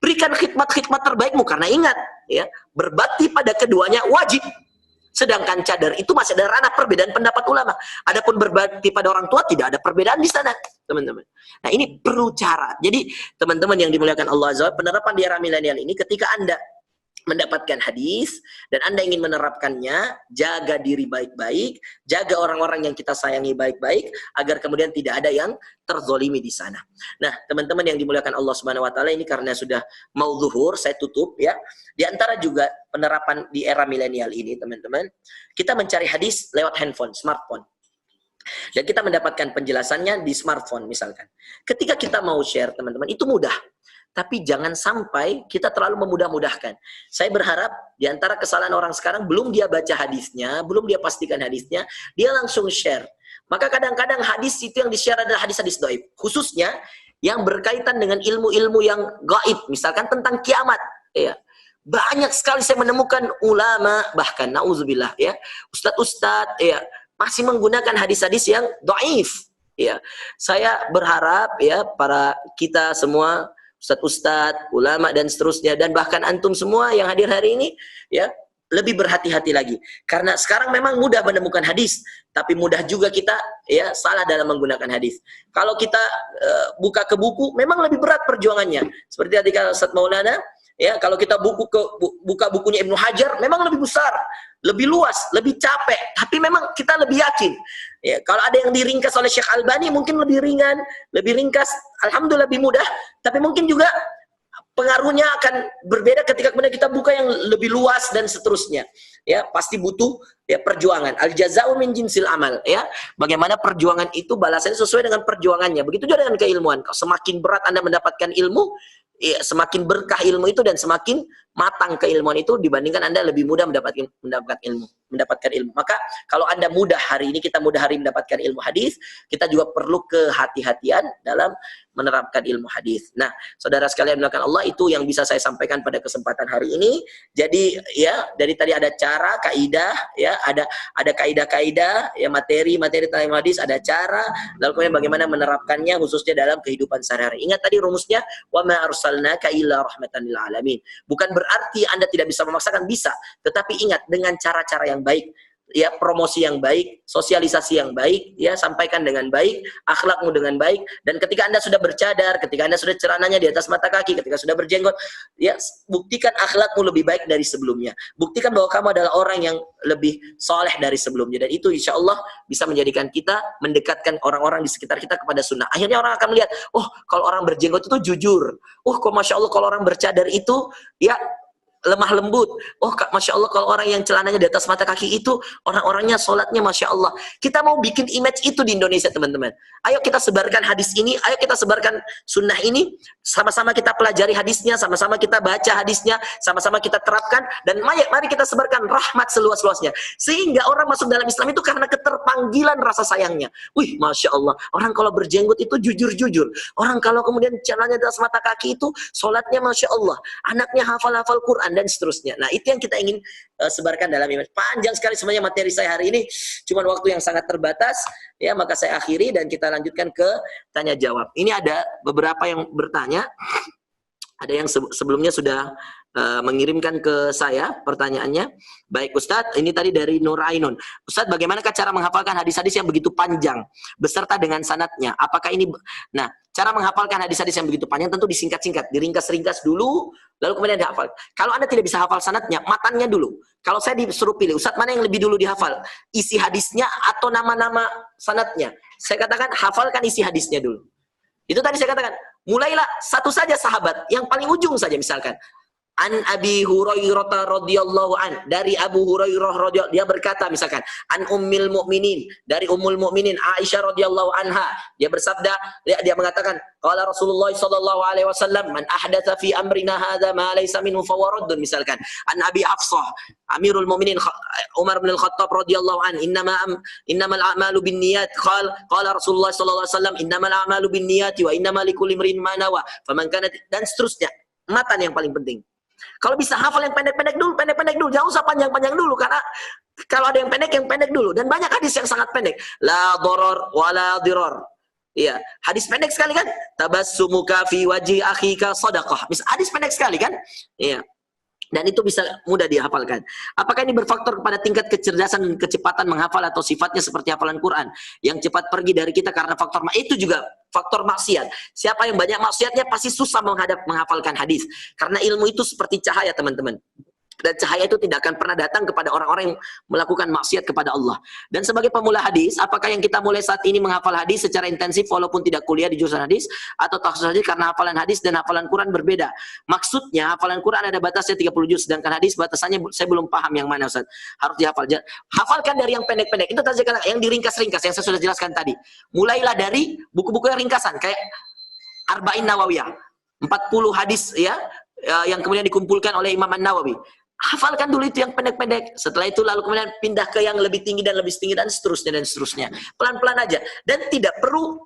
Berikan khidmat-khidmat terbaikmu, karena ingat, ya, berbakti pada keduanya wajib. Sedangkan cadar itu masih ada ranah perbedaan pendapat ulama. Adapun berbakti pada orang tua tidak ada perbedaan di sana, teman-teman. Nah, ini perlu cara. Jadi, teman-teman yang dimuliakan Allah Azza wa Jalla, penerapan di era milenial ini, ketika Anda mendapatkan hadis dan Anda ingin menerapkannya, jaga diri baik-baik, jaga orang-orang yang kita sayangi baik-baik, agar kemudian tidak ada yang terzolimi di sana. Nah, teman-teman yang dimuliakan Allah Subhanahu wa taala, ini karena sudah mau zuhur, saya tutup ya. Di antara juga penerapan di era milenial ini, teman-teman, kita mencari hadis lewat handphone, smartphone. Dan kita mendapatkan penjelasannya di smartphone misalkan. Ketika kita mau share, teman-teman, itu mudah. Tapi jangan sampai kita terlalu memudah-mudahkan. Saya berharap di antara kesalahan orang sekarang, belum dia baca hadisnya, belum dia pastikan hadisnya, dia langsung share. Maka kadang-kadang hadis itu yang di-share adalah hadis-hadis dhaif. Khususnya yang berkaitan dengan ilmu-ilmu yang gaib. Misalkan tentang kiamat. Ya. Banyak sekali saya menemukan ulama, bahkan na'udzubillah, ya, ustadz-ustadz, ya, masih menggunakan hadis-hadis yang dhaif. Ya. Saya berharap ya para kita semua, ustadz-ustadz, ulama dan seterusnya, dan bahkan antum semua yang hadir hari ini, ya, lebih berhati-hati lagi. Karena sekarang memang mudah menemukan hadis, tapi mudah juga kita, ya, salah dalam menggunakan hadis. Kalau kita buka ke buku, memang lebih berat perjuangannya. Seperti tadi kata Ustadz Maulana, ya, kalau kita buka bukunya Ibnu Hajar, memang lebih besar, lebih luas, lebih capek, tapi memang kita lebih yakin. Ya, kalau ada yang diringkas oleh Syekh Albani mungkin lebih ringan, lebih ringkas, alhamdulillah lebih mudah, tapi mungkin juga pengaruhnya akan berbeda ketika kemudian kita buka yang lebih luas dan seterusnya. Ya, pasti butuh, ya, perjuangan. Al jaza'u min jinsil amal, ya. Bagaimana perjuangan itu balasannya sesuai dengan perjuangannya. Begitu juga dengan keilmuan. Semakin berat Anda mendapatkan ilmu, ya, semakin berkah ilmu itu dan semakin matang keilmuan itu dibandingkan Anda lebih mudah mendapatkan ilmu. Maka kalau Anda mudah hari ini, kita mudah hari mendapatkan ilmu hadis, kita juga perlu kehati-hatian dalam menerapkan ilmu hadis. Nah, saudara sekalian melakukan Allah, itu yang bisa saya sampaikan pada kesempatan hari ini. Jadi ya, dari tadi ada cara, kaidah, ya, ada kaidah-kaidah, ya, materi tentang ilmu hadis, ada cara, lalu kemudian bagaimana menerapkannya khususnya dalam kehidupan sehari-hari. Ingat tadi rumusnya, wa ma arsalnaka illa rahmatan lil alamin. Bukan berarti Anda tidak bisa memaksakan, bisa, tetapi ingat dengan cara-cara yang baik. Ya, promosi yang baik, sosialisasi yang baik, ya, sampaikan dengan baik, akhlakmu dengan baik, dan ketika Anda sudah bercadar, ketika Anda sudah celananya di atas mata kaki, ketika sudah berjenggot, ya, buktikan akhlakmu lebih baik dari sebelumnya. Buktikan bahwa kamu adalah orang yang lebih soleh dari sebelumnya, dan itu insya Allah bisa menjadikan kita mendekatkan orang-orang di sekitar kita kepada sunnah. Akhirnya orang akan melihat, oh, kalau orang berjenggot itu jujur, oh, kok Masya Allah kalau orang bercadar itu, ya, lemah lembut. Oh, Masya Allah kalau orang yang celananya di atas mata kaki itu orang-orangnya sholatnya Masya Allah. Kita mau bikin image itu di Indonesia, teman-teman. Ayo kita sebarkan hadis ini, ayo kita sebarkan sunnah ini, sama-sama kita pelajari hadisnya, sama-sama kita baca hadisnya, sama-sama kita terapkan, dan mari kita sebarkan rahmat seluas-luasnya. Sehingga orang masuk dalam Islam itu karena keterpanggilan rasa sayangnya. Wih, Masya Allah, orang kalau berjenggot itu jujur-jujur. Orang kalau kemudian celananya di atas mata kaki itu sholatnya Masya Allah. Anaknya hafal-hafal Quran, dan seterusnya. Nah, itu yang kita ingin sebarkan dalam image. Panjang sekali sebenarnya materi saya hari ini, cuman waktu yang sangat terbatas, ya, maka saya akhiri dan kita lanjutkan ke tanya jawab. Ini ada beberapa yang bertanya, ada yang sebelumnya sudah mengirimkan ke saya pertanyaannya. Baik Ustadz, ini tadi dari Nur Ainun. Ustadz, bagaimanakah cara menghafalkan hadis-hadis yang begitu panjang beserta dengan sanadnya? Apakah ini, nah, cara menghafalkan hadis-hadis yang begitu panjang tentu disingkat-singkat, diringkas-ringkas dulu, lalu kemudian dihafal. Kalau Anda tidak bisa hafal sanadnya, matanya dulu. Kalau saya disuruh pilih, Ustadz, mana yang lebih dulu dihafal? Isi hadisnya atau nama-nama sanadnya? Saya katakan, hafalkan isi hadisnya dulu. Itu tadi saya katakan, mulailah satu saja sahabat, yang paling ujung saja misalkan. An Abi Hurairah radhiyallahu an, dari Abu Hurairah radhiyallahu, dia berkata misalkan, an Ummil Mukminin, dari Ummul Mukminin Aisyah radhiyallahu anha, dia bersabda, dia mengatakan, qala Rasulullah sallallahu alaihi wasallam, man ahdatsa fi amrina hadza ma laysa minhu fawaradun, misalkan. An Abi Hafsah Amirul Mukminin Umar bin Al-Khattab radhiyallahu an, innamal a'malu binniyat, qala Rasulullah sallallahu alaihi wasallam, innamal a'malu binniyati wa innamal likulli imrin ma nawa, faman kanat, dan seterusnya. Matan yang paling penting. Kalau bisa hafal yang pendek-pendek dulu, jangan usah panjang-panjang dulu, karena kalau ada yang pendek dulu. Dan banyak hadis yang sangat pendek. La doror wala diror. Iya, hadis pendek sekali kan? Tabassumuka fi wajhi akhika sadaqah. Hadis pendek sekali kan? Iya. Dan itu bisa mudah dihafalkan. Apakah ini berfaktor kepada tingkat kecerdasan dan kecepatan menghafal, atau sifatnya seperti hafalan Quran yang cepat pergi dari kita karena faktor itu juga faktor maksiat. Siapa yang banyak maksiatnya pasti susah menghafalkan hadis. Karena ilmu itu seperti cahaya, teman-teman. Dan cahaya itu tidak akan pernah datang kepada orang-orang yang melakukan maksiat kepada Allah. Dan sebagai pemula hadis, apakah yang kita mulai saat ini menghafal hadis secara intensif walaupun tidak kuliah di jurusan hadis, atau taksus saja karena hafalan hadis dan hafalan Quran berbeda? Maksudnya hafalan Quran ada batasnya 30 juz, sedangkan hadis batasannya saya belum paham yang mana, Ustaz. Harus dihafal. Hafalkan dari yang pendek-pendek. Itu tadi yang diringkas-ringkas yang saya sudah jelaskan tadi. Mulailah dari buku-buku yang ringkasan kayak Arba'in Nawawiyah, 40 hadis ya, yang kemudian dikumpulkan oleh Imam An-Nawawi. Hafalkan dulu itu yang pendek-pendek. Setelah itu lalu kemudian pindah ke yang lebih tinggi dan lebih tinggi, dan seterusnya. Pelan-pelan aja, dan tidak perlu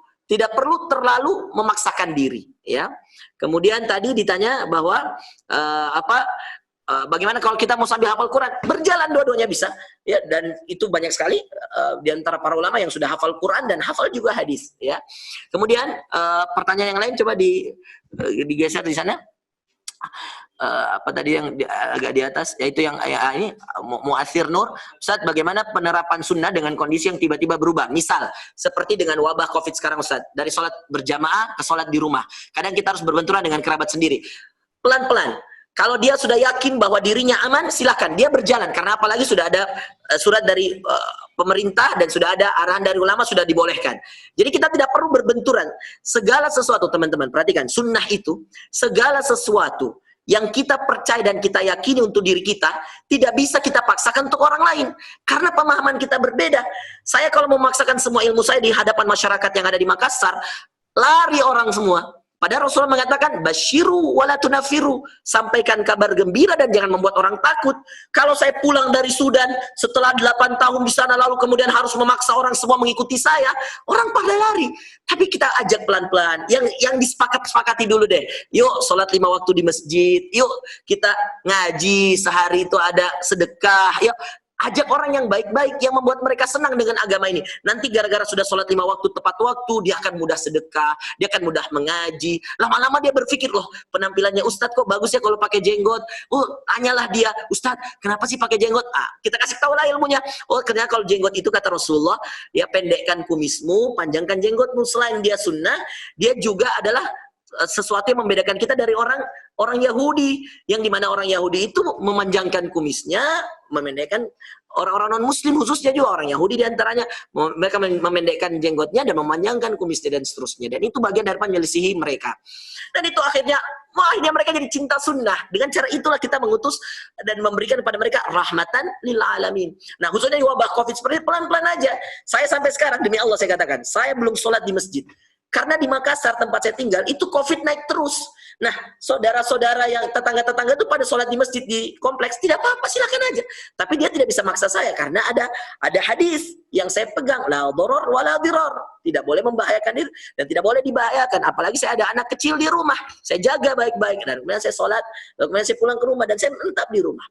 terlalu memaksakan diri, ya. Kemudian tadi ditanya bahwa bagaimana kalau kita mau sambil hafal Quran? Berjalan dua-duanya bisa, ya. Dan itu banyak sekali di antara para ulama yang sudah hafal Quran dan hafal juga hadis, ya. Kemudian pertanyaan yang lain coba digeser di sana. Apa tadi yang agak di atas, yaitu yang ini Mu'athir Nur. Ustaz, bagaimana penerapan sunnah dengan kondisi yang tiba-tiba berubah? Misal seperti dengan wabah Covid sekarang, Ustaz, dari sholat berjamaah ke sholat di rumah. Kadang kita harus berbenturan dengan kerabat sendiri. Pelan-pelan. Kalau dia sudah yakin bahwa dirinya aman, silahkan dia berjalan. Karena apalagi sudah ada surat dari pemerintah dan sudah ada arahan dari ulama, sudah dibolehkan. Jadi kita tidak perlu berbenturan. Segala sesuatu, teman-teman, perhatikan, sunnah itu segala sesuatu yang kita percaya dan kita yakini untuk diri kita, tidak bisa kita paksakan untuk orang lain. Karena pemahaman kita berbeda. Saya kalau memaksakan semua ilmu saya di hadapan masyarakat yang ada di Makassar, lari orang semua. Padahal Rasulullah mengatakan, basyiru wala tunafiru, sampaikan kabar gembira dan jangan membuat orang takut. Kalau saya pulang dari Sudan setelah 8 tahun di sana lalu kemudian harus memaksa orang semua mengikuti saya, orang pada lari. Tapi kita ajak pelan-pelan, yang disepakati dulu deh. Yuk sholat 5 waktu di masjid, yuk kita ngaji sehari itu ada sedekah, yuk ajak orang yang baik-baik yang membuat mereka senang dengan agama ini. Nanti gara-gara sudah sholat 5 waktu tepat waktu, dia akan mudah sedekah, dia akan mudah mengaji. Lama-lama dia berpikir, loh penampilannya Ustadz kok bagus ya kalau pakai jenggot. Tanyalah dia, Ustadz kenapa sih pakai jenggot? Kita kasih tahu lah ilmunya. Ternyata kalau jenggot itu kata Rasulullah, ya pendekkan kumismu, panjangkan jenggotmu. Selain dia sunnah, dia juga adalah sesuatu yang membedakan kita dari orang Yahudi, yang dimana orang Yahudi itu memanjangkan kumisnya, memendekkan. Orang-orang non-muslim khususnya juga orang Yahudi diantaranya, mereka memendekkan jenggotnya dan memanjangkan kumisnya dan seterusnya, dan itu bagian dari menyelisihi mereka. Dan itu akhirnya mereka jadi cinta sunnah. Dengan cara itulah kita mengutus dan memberikan kepada mereka rahmatan lil alamin. Nah khususnya di wabah COVID seperti pelan-pelan aja. Saya sampai sekarang demi Allah saya katakan, saya belum sholat di masjid. Karena di Makassar tempat saya tinggal itu COVID naik terus. Nah, saudara-saudara yang tetangga-tetangga itu pada sholat di masjid di kompleks, tidak apa-apa, silakan aja. Tapi dia tidak bisa maksa saya karena ada hadis yang saya pegang, la dharar wala dirar. Tidak boleh membahayakan diri dan tidak boleh dibahayakan. Apalagi saya ada anak kecil di rumah, saya jaga baik-baik dan kemudian saya sholat, kemudian saya pulang ke rumah dan saya menetap di rumah.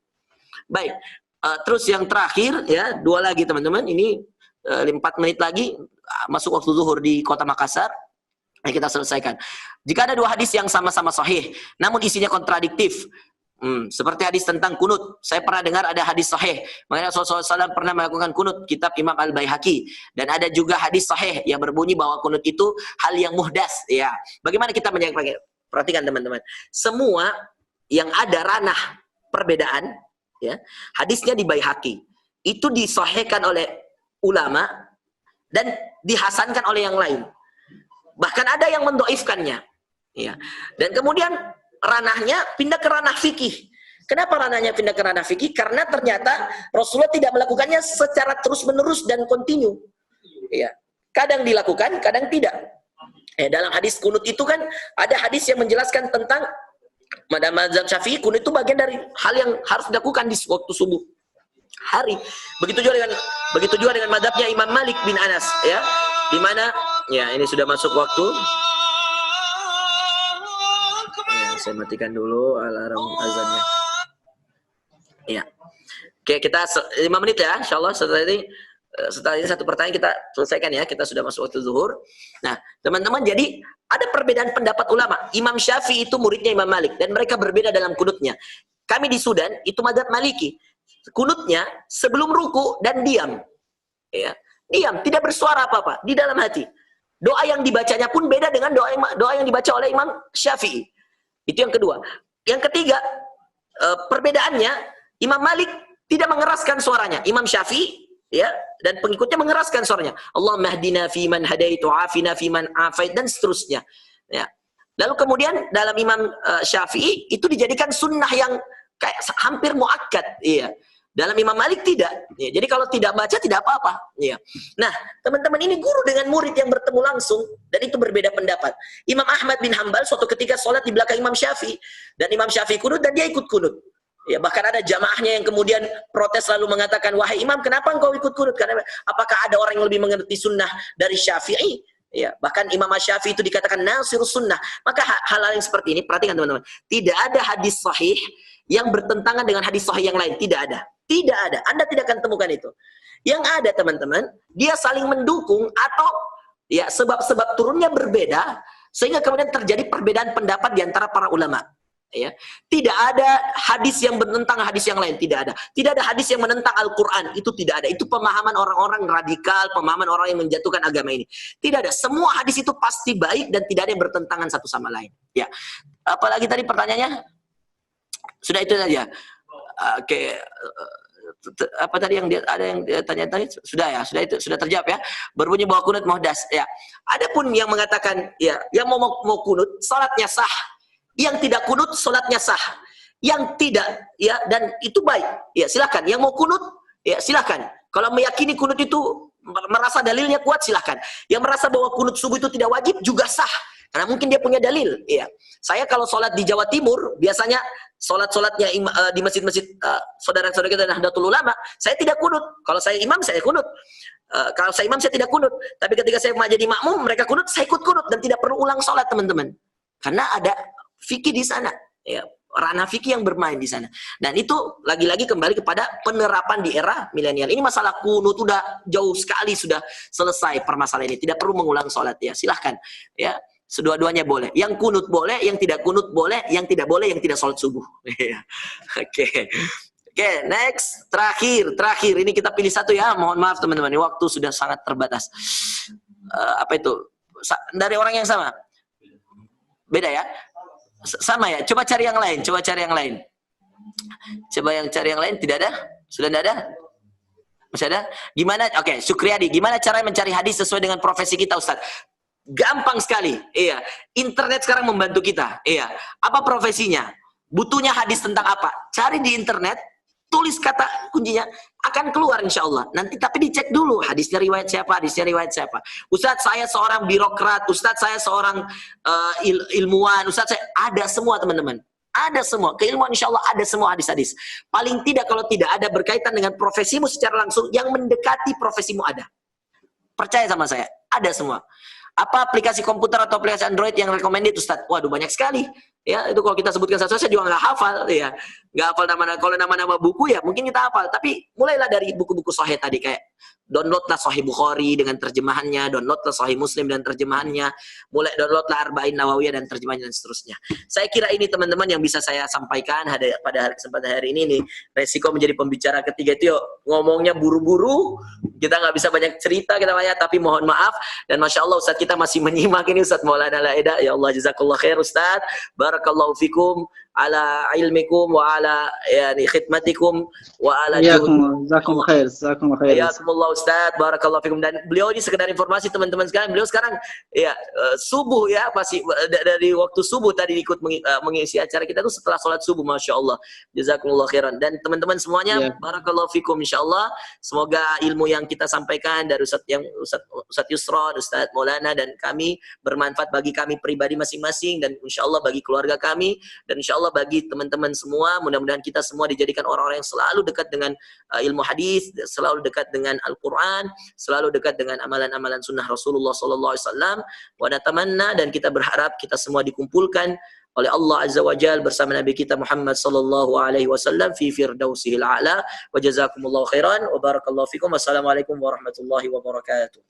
Baik, terus yang terakhir ya, 2 lagi teman-teman, ini 4 menit lagi masuk waktu zuhur di kota Makassar. Kita selesaikan. Jika ada 2 hadis yang sama-sama sahih, namun isinya kontradiktif, seperti hadis tentang kunut. Saya pernah dengar ada hadis sahih, mengenai Rasulullah SAW pernah melakukan kunut, kitab Imam Al-Baihaqi. Dan ada juga hadis sahih yang berbunyi bahwa kunut itu hal yang muhdas. Ya, bagaimana kita menjaga? Perhatikan teman-teman. Semua yang ada ranah perbedaan, ya, hadisnya di Baihaqi. Itu disahihkan oleh ulama dan dihasankan oleh yang lain. Bahkan ada yang mendoifkannya, ya. Dan kemudian ranahnya pindah ke ranah fikih. Kenapa ranahnya pindah ke ranah fikih? Karena ternyata Rasulullah tidak melakukannya secara terus-menerus dan kontinu. Ya. Kadang dilakukan, kadang tidak. Dalam hadis kunut itu kan ada hadis yang menjelaskan tentang mazhab Syafi'i, kunut itu bagian dari hal yang harus dilakukan di waktu subuh hari. Begitu juga dengan mazhabnya Imam Malik bin Anas, ya. Di mana ya ini sudah masuk waktu. Ya, saya matikan dulu alarm azannya. Ya. Oke, kita 5 menit ya, insyaallah setelah ini 1 pertanyaan kita selesaikan ya. Kita sudah masuk waktu zuhur. Nah, teman-teman, jadi ada perbedaan pendapat ulama. Imam Syafi'i itu muridnya Imam Malik dan mereka berbeda dalam kunutnya. Kami di Sudan itu mazhab Maliki. Kunutnya sebelum ruku dan diam. Ya. Diam, tidak bersuara apa-apa di dalam hati. Doa yang dibacanya pun beda dengan doa yang dibaca oleh Imam Syafi'i. Itu yang kedua. Yang ketiga, perbedaannya Imam Malik tidak mengeraskan suaranya. Imam Syafi'i ya dan pengikutnya mengeraskan suaranya. Allahumma hdina fi man hadait wa afina fi man afait dan seterusnya. Ya. Lalu kemudian dalam Imam Syafi'i itu dijadikan sunnah yang kayak hampir muakkad, iya. Dalam Imam Malik tidak. Ya, jadi kalau tidak baca tidak apa-apa. Ya. Nah, teman-teman, ini guru dengan murid yang bertemu langsung dan itu berbeda pendapat. Imam Ahmad bin Hambal suatu ketika sholat di belakang Imam Syafi'i dan Imam Syafi'i kunut dan dia ikut kunut. Ya, bahkan ada jamaahnya yang kemudian protes lalu mengatakan, wahai Imam, kenapa engkau ikut kunut? Karena apakah ada orang yang lebih mengerti sunnah dari Syafi'i? Ya, bahkan Imam Syafi'i itu dikatakan nasirus sunnah. Maka hal-hal yang seperti ini, perhatikan teman-teman, tidak ada hadis sahih yang bertentangan dengan hadis sahih yang lain, tidak ada. Tidak ada, Anda tidak akan temukan itu. Yang ada teman-teman, dia saling mendukung atau ya sebab-sebab turunnya berbeda sehingga kemudian terjadi perbedaan pendapat di antara para ulama. Ya. Tidak ada hadis yang menentang hadis yang lain, tidak ada. Tidak ada hadis yang menentang Al-Quran, itu tidak ada. Itu pemahaman orang-orang radikal, pemahaman orang yang menjatuhkan agama ini. Tidak ada. Semua hadis itu pasti baik dan tidak ada yang bertentangan satu sama lain. Ya. Apalagi tadi pertanyaannya? Sudah itu saja. Oke, apa tadi yang ada yang tanya tadi? Sudah ya, sudah itu sudah terjawab ya. Berbunyi bahwa kunut muhdas ya. Adapun yang mengatakan ya, yang mau kunut salatnya sah, yang tidak kunut salatnya sah, yang tidak ya dan itu baik ya silakan. Yang mau kunut ya silakan. Kalau meyakini kunut itu merasa dalilnya kuat silakan. Yang merasa bahwa kunut subuh itu tidak wajib juga sah. Karena mungkin dia punya dalil. Iya. Saya kalau sholat di Jawa Timur, biasanya sholat-sholatnya di masjid-masjid saudara-saudara kita Nahdlatul Ulama, saya tidak kunut. Kalau saya imam, saya kunut. Kalau saya imam, saya tidak kunut. Tapi ketika saya jadi makmum, mereka kunut, saya ikut kunut. Dan tidak perlu ulang sholat, teman-teman. Karena ada fikih di sana. Ya, ranah fikih yang bermain di sana. Dan itu lagi-lagi kembali kepada penerapan di era milenial. Ini masalah kunut udah jauh sekali sudah selesai permasalahan ini. Tidak perlu mengulang sholat ya. Silahkan. Ya. Sedua-duanya boleh. Yang kunut boleh, yang tidak kunut boleh, yang tidak boleh, yang tidak sholat subuh. Oke. Oke, next. Terakhir. Ini kita pilih satu ya. Mohon maaf teman-teman. Waktu sudah sangat terbatas. Apa itu? Dari orang yang sama? Beda ya? Sama ya? Coba cari yang lain. Coba yang cari yang lain. Tidak ada? Sudah tidak ada? Masih ada? Gimana? Oke, Sukriyadi. Gimana cara mencari hadis sesuai dengan profesi kita, Ustaz? Gampang sekali, iya. Internet sekarang membantu kita, iya. Apa profesinya? Butuhnya hadis tentang apa? Cari di internet, tulis kata kuncinya, akan keluar insya Allah. Nanti tapi dicek dulu, hadisnya riwayat siapa, Ustadz saya seorang birokrat, Ustadz saya seorang ilmuwan, Ustadz saya, ada semua teman-teman. Ada semua, keilmuan insya Allah ada semua hadis-hadis. Paling tidak kalau tidak ada berkaitan dengan profesimu secara langsung, yang mendekati profesimu ada. Percaya sama saya, ada semua. Apa aplikasi komputer atau aplikasi Android yang recommended Ustaz? Waduh banyak sekali. Ya, itu kalau kita sebutkan satu saya juga nggak hafal ya. Nggak hafal nama-nama, kalau nama-nama buku ya mungkin kita hafal, tapi mulailah dari buku-buku sahih tadi kayak downloadlah Sahih Bukhari dengan terjemahannya, downloadlah Sahih Muslim dan terjemahannya, downloadlah Arba'in Nawawiyah dan terjemahannya dan seterusnya. Saya kira ini teman-teman yang bisa saya sampaikan pada kesempatan hari ini nih. Resiko menjadi pembicara ketiga itu yuk, ngomongnya buru-buru, kita nggak bisa banyak cerita kita banyak, tapi mohon maaf dan masya Allah Ustaz kita masih menyimak ini Ustaz Maulana Laeda. Ya Allah jazakallah khair Ustaz, barakallahu fikum ala ilmikum wa ala yani khidmatikum wa ala jazakum khair. Ya Allah Ustaz, barakallahu fikum. Dan beliau ini sekedar informasi teman-teman sekalian, beliau sekarang ya subuh ya, masih dari waktu subuh tadi ikut mengisi acara kita itu setelah sholat subuh, masya Allah. Jazakumullah khairan. Dan teman-teman semuanya, barakallahu fikum insyaallah. Semoga ilmu yang kita sampaikan dari Ustaz Yusron, Ustaz Maulana dan kami bermanfaat bagi kami pribadi masing-masing dan insyaallah bagi keluarga kami dan insyaallah bagi teman-teman semua. Mudah-mudahan kita semua dijadikan orang-orang yang selalu dekat dengan ilmu hadis, selalu dekat dengan Al-Quran, selalu dekat dengan amalan-amalan sunnah Rasulullah SAW. Wa natamanna, dan kita berharap kita semua dikumpulkan oleh Allah Azza wa Jal bersama Nabi kita Muhammad sallallahu alaihi wasallam fi firdausihil a'la. Wa jazakumullahu khairan wa barakallahu fikum. Wassalamualaikum warahmatullahi wabarakatuh.